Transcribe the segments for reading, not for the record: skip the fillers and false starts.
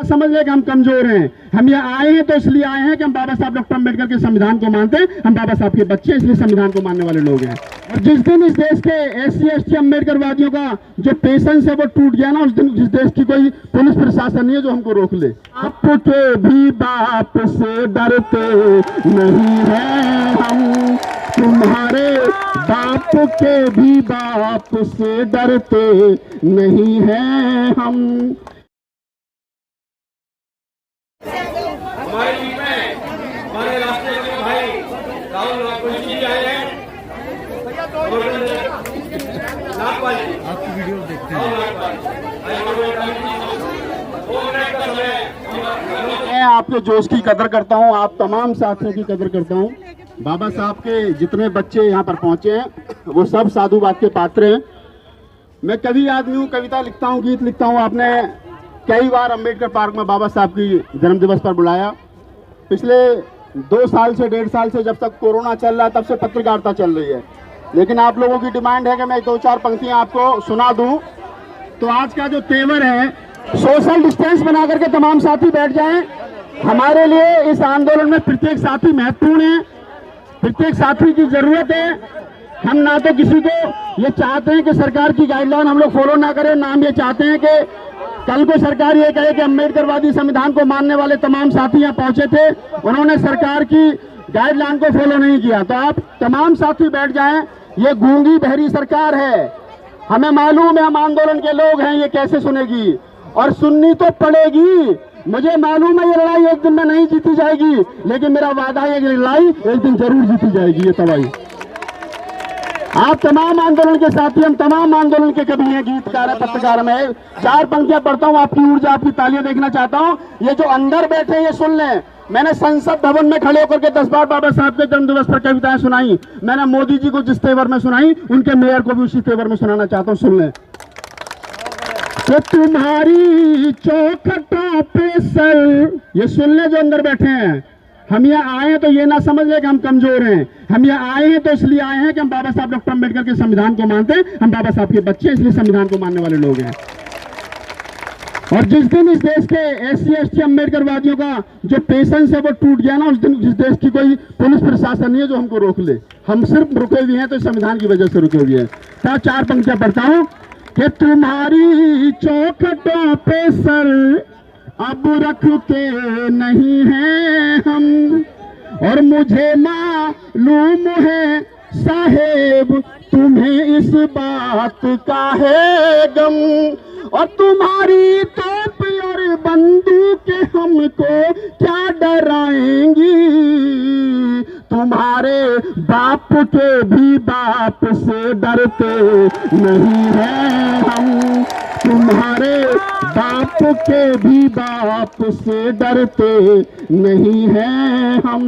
समझ ले कि हम कमजोर हैं। हम यहाँ आए हैं तो इसलिए आए हैं कि हम बाबा साहब डॉक्टर अम्बेडकर के संविधान को मानते हैं। हम बाबा साहब के बच्चे इसलिए संविधान को मानने वाले लोग हैं। और जिस दिन इस देश के SC/ST अम्बेडकरवादियों का जो पेशेंस है वो टूट गया ना, उस दिन इस देश की कोई पुलिस प्रशासन नहीं है जो हमको रोक ले। आपके भी बाप से डरते नहीं हैं हम, तुम्हारे बाप के भी बाप से डरते नहीं हैं हम। हमारे बीच में हमारे राष्ट्रीय के भाई राहुल नागपाल जी आए हैं। नागपाल जी आपकी वीडियो देखते हैं। मैं आपके जोश की कदर करता हूं, आप तमाम साथियों की कदर करता हूं। बाबा साहब के जितने बच्चे यहाँ पर पहुंचे हैं वो सब साधुवाद के पात्र हैं। मैं कवि आदमी हूँ, कविता लिखता हूँ, गीत लिखता हूँ। आपने कई बार अम्बेडकर पार्क में बाबा साहब की जन्म दिवस पर बुलाया। पिछले 2 साल से 1.5 साल से जब तक कोरोना चल रहा है तब से पत्रकारिता चल रही है, लेकिन आप लोगों की डिमांड है कि मैं 2-4 पंक्तियां आपको सुना दूं। तो आज का जो तेवर है, सोशल डिस्टेंस बना करके तमाम साथी बैठ जाएं। हमारे लिए इस आंदोलन में प्रत्येक साथी महत्वपूर्ण है, प्रत्येक साथी की जरूरत है। हम ना तो किसी को ये चाहते हैं कि सरकार की गाइडलाइन हम लोग फॉलो ना करें, ना हम ये चाहते हैं कि कल को सरकार ये कहे कि अम्बेडकरवादी संविधान को मानने वाले तमाम साथी यहाँ पहुंचे थे, उन्होंने सरकार की गाइडलाइन को फॉलो नहीं किया। तो आप तमाम साथी बैठ जाएं। ये गूंगी बहरी सरकार है, हमें मालूम है, हम आंदोलन के लोग हैं, ये कैसे सुनेगी, और सुननी तो पड़ेगी। मुझे मालूम है ये लड़ाई एक दिन में नहीं जीती जाएगी, लेकिन मेरा वादा है ये लड़ाई एक दिन जरूर जीती जाएगी। ये तबाही आप तमाम आंदोलन के साथी, हम तमाम आंदोलन के कवि हैं, गीतकार हैं, पत्रकार में 4 पंक्तियां पढ़ता हूं, आपकी ऊर्जा, आपकी तालियां देखना चाहता हूं। ये जो अंदर बैठे हैं ये सुन लें। मैंने संसद भवन में खड़े होकर के 10 बार बाबा साहब के जन्म दिवस पर कविताएं सुनाई। मैंने मोदी जी को जिस तेवर में सुनाई, उनके मेयर को भी उसी तेवर में सुनाना चाहता हूं, सुन लें। तो तुम्हारी चौखटों पे सर, ये सुन ले जो अंदर बैठे हैं। हम यहाँ आए हैं तो ये ना समझ ले कि हम कमजोर हैं। हम यहाँ आए हैं तो इसलिए आए हैं कि हम बाबा साहब डॉक्टर अम्बेडकर के संविधान को मानते हैं। हम बाबा साहब के बच्चे इसलिए संविधान को मानने वाले लोग हैं। और जिस दिन इस देश के SC/ST अम्बेडकरवादियों का जो पेशेंस है वो टूट गया ना, उस दिन इस देश की कोई पुलिस प्रशासन नहीं है जो हमको रोक ले। हम सिर्फ रुके हुए हैं तो संविधान की वजह से रुके हुए हैं। तो 4 पंक्तियां पढ़ता हूं कि तुम्हारी चौखटों पे सर अब रखते नहीं हैं हम, और मुझे मालूम है साहेब तुम्हें इस बात का है गम, और तुम्हारी तोप और बंदूक हमको क्या डराएंगी, तुम्हारे बाप के भी बाप से डरते नहीं हैं हम, तुम्हारे बाप के भी बाप से डरते नहीं हैं हम।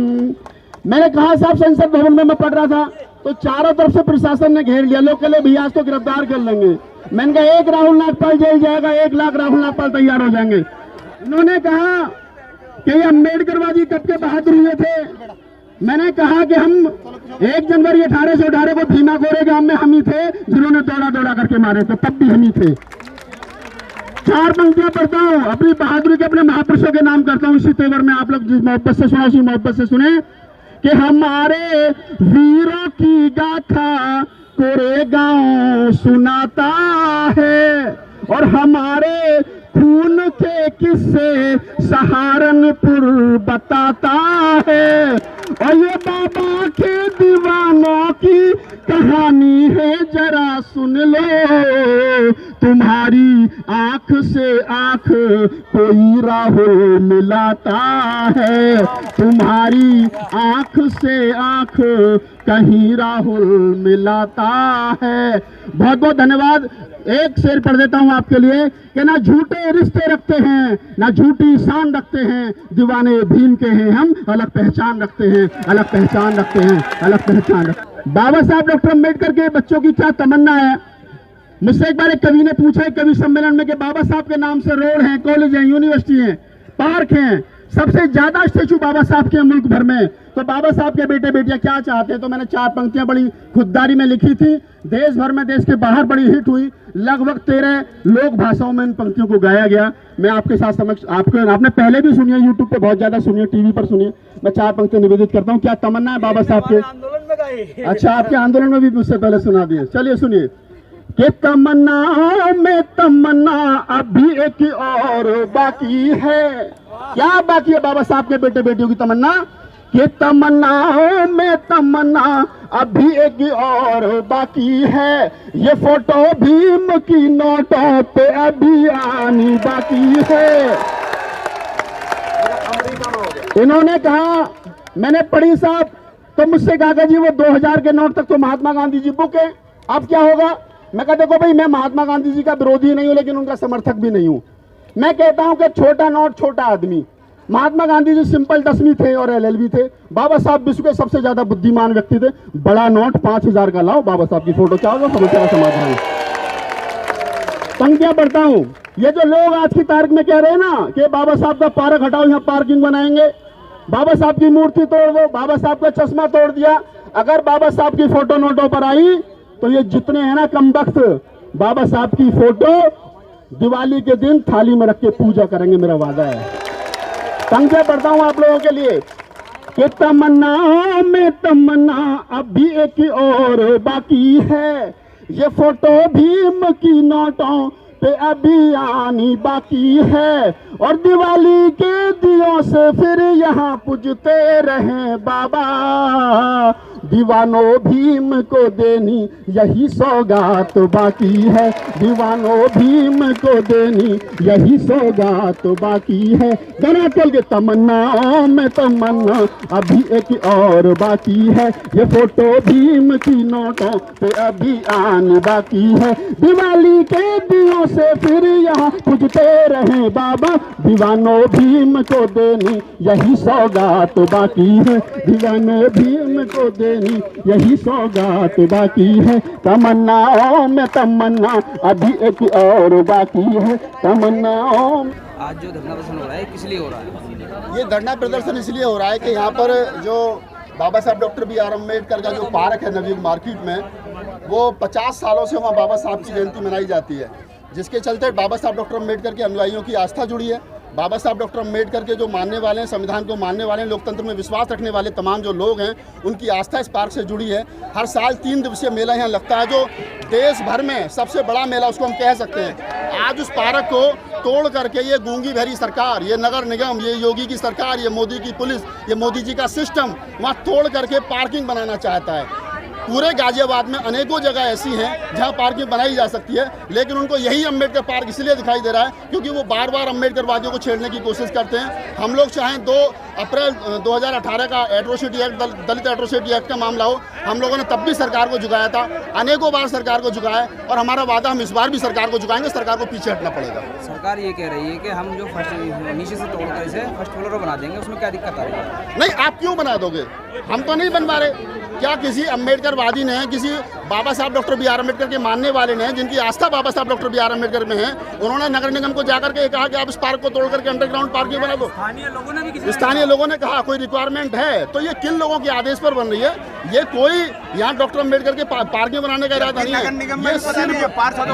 मैंने कहा साहब संसद भवन में मैं पढ़ रहा था तो चारों तरफ से प्रशासन ने घेर लिया। लोग कहले भैया आज तो गिरफ्तार कर लेंगे। मैंने कहा 1 राहुल नागपाल जेल जाएगा, 1 लाख राहुल नागपाल तैयार हो जाएंगे। उन्होंने कहा कि ये अम्बेडकरवादी कब के बहादुर हुए थे। मैंने कहा कि हम 1 जनवरी 1818 को भीमा गोरे गांव में हम ही थे जिन्होंने दौड़ा दौड़ा करके मारे थे, तब भी हम ही थे। 4 पंक्तियां पढ़ता हूं, अपनी बहादुरी के अपने महापुरुषों के नाम करता हूं। इसी तेवर में आप लोग जिस मोहब्बत से सुना उसी मोहब्बत से सुने कि हमारे वीरों की गाथा कोरेगांव सुनाता है, और हमारे खून के किस्से सहारनपुर बताता है, और ये बाबा के दीवानों की कहानी है जरा सुन लो, तुम्हारी आंख से आंख कोई राहुल मिलाता है, तुम्हारी आंख से आंख कहीं राहुल मिलाता है। बहुत बहुत धन्यवाद। एक शेर पढ़ देता हूं आपके लिए कि ना झूठे रिश्ते रखते हैं, ना झूठी शान रखते हैं, दीवाने भीम के हैं हम, अलग पहचान रखते हैं, अलग पहचान रखते हैं, अलग पहचान रखते हैं। बाबा साहब डॉक्टर अम्बेडकर के बच्चों की क्या तमन्ना है। मुझसे एक बार एक कवि ने पूछा है कवि सम्मेलन में कि बाबा साहब के नाम से रोड हैं, कॉलेज हैं, यूनिवर्सिटी हैं, पार्क हैं, सबसे ज्यादा स्टेचू बाबा साहब के मुल्क भर में, तो बाबा साहब के बेटे बेटियां क्या चाहते हैं। तो मैंने 4 पंक्तियां बड़ी खुददारी में लिखी थी, देश भर में, देश के बाहर बड़ी हिट हुई, लगभग 13 लोक भाषाओं में इन पंक्तियों को गाया गया। मैं आपके साथ समक्ष आपने पहले भी सुनी है, यूट्यूब पे बहुत ज्यादा सुनी है, टीवी पर सुनी है। मैं 4 पंक्ति निवेदित करता हूँ। क्या तमन्ना है बाबा साहब के? आंदोलन में गए। अच्छा, आपके आंदोलन में भी मुझसे पहले सुना दिए। चलिए सुनिए कि तमन्ना में तमन्ना अभी एक और बाकी है। क्या बाकी है बाबा साहब के बेटे बेटियों की तमन्ना? कि तमन्ना में तमन्ना अभी एक और बाकी है, ये फोटो भीम की नोटों पे अभी आनी बाकी है। इन्होंने कहा, मैंने पढ़ी साहब, तो मुझसे कहा जी वो 2000 के नोट तक तो महात्मा गांधी जी बुक है, अब क्या होगा? मैं कहता देखो भाई, मैं महात्मा गांधी जी का विरोधी नहीं हूं, लेकिन उनका समर्थक भी नहीं हूं। मैं कहता हूं कि छोटा नोट छोटा आदमी। महात्मा गांधी जी सिंपल 10वीं थे और LLB थे। बाबा साहब विश्व के सबसे ज्यादा बुद्धिमान व्यक्ति थे। बड़ा नोट 5000 का लाओ, बाबा साहब की फोटो, क्या होगा? समस्या का समाधान। पंक्तियां पढ़ता हूं। ये जो लोग आज की तारीख में कह रहे हैं ना कि बाबा साहब का पार्क हटाओ, यहाँ पार्किंग बनाएंगे, बाबा साहब की मूर्ति तोड़ दो, बाबा साहब का चश्मा तोड़ दिया, अगर बाबा साहब की फोटो नोटों पर आई तो ये जितने हैं ना कमबख्त, बाबा साहब की फोटो दिवाली के दिन थाली में रख के पूजा करेंगे, मेरा वादा है। पंक्तियां पढ़ता हूं आप लोगों के लिए कि तमन्ना में तमन्ना अभी एक और बाकी है, ये फोटो भीम की नोटों पे अभी आनी बाकी है, और दिवाली के दियों से फिर यहाँ पूजते रहे बाबा, दीवानो भीम को देनी यही सौगात बाकी है, दीवानो भीम को देनी यही सौगात बाकी है। गाना चल के तमन्नाओं में तमन्ना अभी एक और बाकी है, ये फोटो भीम की नोटों पे अभी आनी बाकी है, दिवाली के दियों से फिर यहाँ पूजते रहे बाबा, दीवानो भीम को देनी यही सौगात बाकी है, दीवानो भीम को देनी यही सौगात बाकी है, तमन्नाओं में तमन्ना अभी एक और बाकी है, तमन्नाओं। आज जो धरना प्रदर्शन हो रहा है किस लिए हो रहा है? ये धरना प्रदर्शन इसलिए हो रहा है कि यहाँ पर जो बाबा साहब डॉक्टर BR अम्बेडकर का जो पार्क है नवयुग मार्केट में, वो 50 सालों से वहाँ बाबा साहब की जयंती मनाई जाती है, जिसके चलते बाबा साहब डॉक्टर अम्बेडकर के अनुयायियों की आस्था जुड़ी है। बाबा साहब डॉक्टर अम्बेडकर के जो मानने वाले हैं, संविधान को मानने वाले हैं, लोकतंत्र में विश्वास रखने वाले तमाम जो लोग हैं, उनकी आस्था इस पार्क से जुड़ी है। हर साल 3 दिवसीय मेला यहाँ लगता है, जो देश भर में सबसे बड़ा मेला उसको हम कह सकते हैं। आज उस पार्क को तोड़ करके ये गूंगी भरी सरकार, ये नगर निगम, ये योगी की सरकार, ये मोदी की पुलिस, ये मोदी जी का सिस्टम वहाँ तोड़ करके पार्किंग बनाना चाहता है। पूरे गाजियाबाद में अनेकों जगह ऐसी हैं जहां पार्किंग बनाई जा सकती है, लेकिन उनको यही अम्बेडकर पार्क इसलिए दिखाई दे रहा है क्योंकि वो बार बार अम्बेडकरवादियों को छेड़ने की कोशिश करते हैं। हम लोग चाहें 2 अप्रैल 2018 का एट्रोसिटी एक्ट, दलित एट्रोसिटी एक्ट का मामला हो, हम लोगों ने तब भी सरकार को झुकाया था, अनेकों बार सरकार को झुकाया, और हमारा वादा हम इस बार भी सरकार को झुकाएंगे, सरकार को पीछे हटना पड़ेगा। सरकार ये कह रही है कि हम जो नीचे से तोड़कर इसे फर्स्ट फ्लोर बना देंगे, उसमें क्या दिक्कत आ रही है? नहीं, आप क्यों बना दोगे? हम तो नहीं बनवा रहे। क्या किसी अम्बेडकरवादी ने, किसी बाबा साहब डॉक्टर BR अम्बेडकर के मानने वाले ने, जिनकी आस्था बाबा साहब डॉक्टर BR अम्बेडकर में है, उन्होंने नगर निगम को जाकर के कहा कि आप इस पार्क को तोड़ करके अंडरग्राउंड पार्किंग बना दो? स्थानीय लोगों ने कहा कोई रिक्वायरमेंट है, तो ये किन लोगों के आदेश पर बन रही है? ये कोई यहाँ डॉक्टर अम्बेडकर के पार्किंग बनाने का इरादा नहीं है,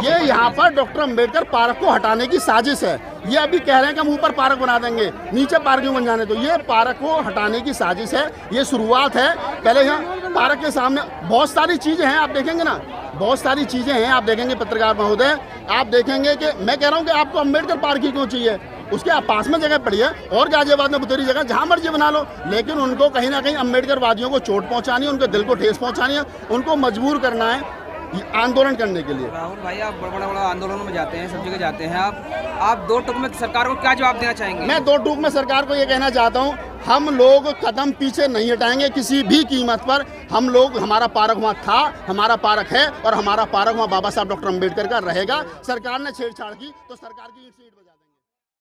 ये यहाँ पर डॉक्टर अम्बेडकर पार्क को हटाने की साजिश है। ये अभी कह रहे हैं कि हम ऊपर पार्क बना देंगे, नीचे पार्किंग बन जाने, तो ये पार्क को हटाने की साजिश है, ये शुरुआत है। पहले यहाँ पार्क के सामने बहुत सारी चीजें हैं, आप देखेंगे ना, बहुत सारी चीजें हैं, आप देखेंगे पत्रकार महोदय, आप देखेंगे कि मैं कह रहा हूँ कि आपको अम्बेडकर पार्क ही क्यों चाहिए? उसके आप पास में जगह पड़ी है, और गाजियाबाद में बुतेरी जगह, जहाँ मर्जी बना लो, लेकिन उनको कहीं ना कहीं अम्बेडकरवादियों को चोट पहुँचानी है, उनके दिल को ठेस पहुँचानी है, उनको मजबूर करना है आंदोलन करने के लिए। राहुल भाई, आप बड़ा आंदोलनों में जाते हैं, सब जगह जाते हैं, आप 2 टूक में सरकार को क्या जवाब देना चाहेंगे? मैं 2 टूक में सरकार को ये कहना चाहता हूँ, हम लोग कदम पीछे नहीं हटाएंगे किसी भी कीमत पर। हम लोग, हमारा पार्क वहाँ था, हमारा पार्क है, और हमारा पार्क वहाँ बाबा साहब डॉक्टर अम्बेडकर का रहेगा। सरकार ने छेड़छाड़ की तो सरकार की ईंट से ईंट बजा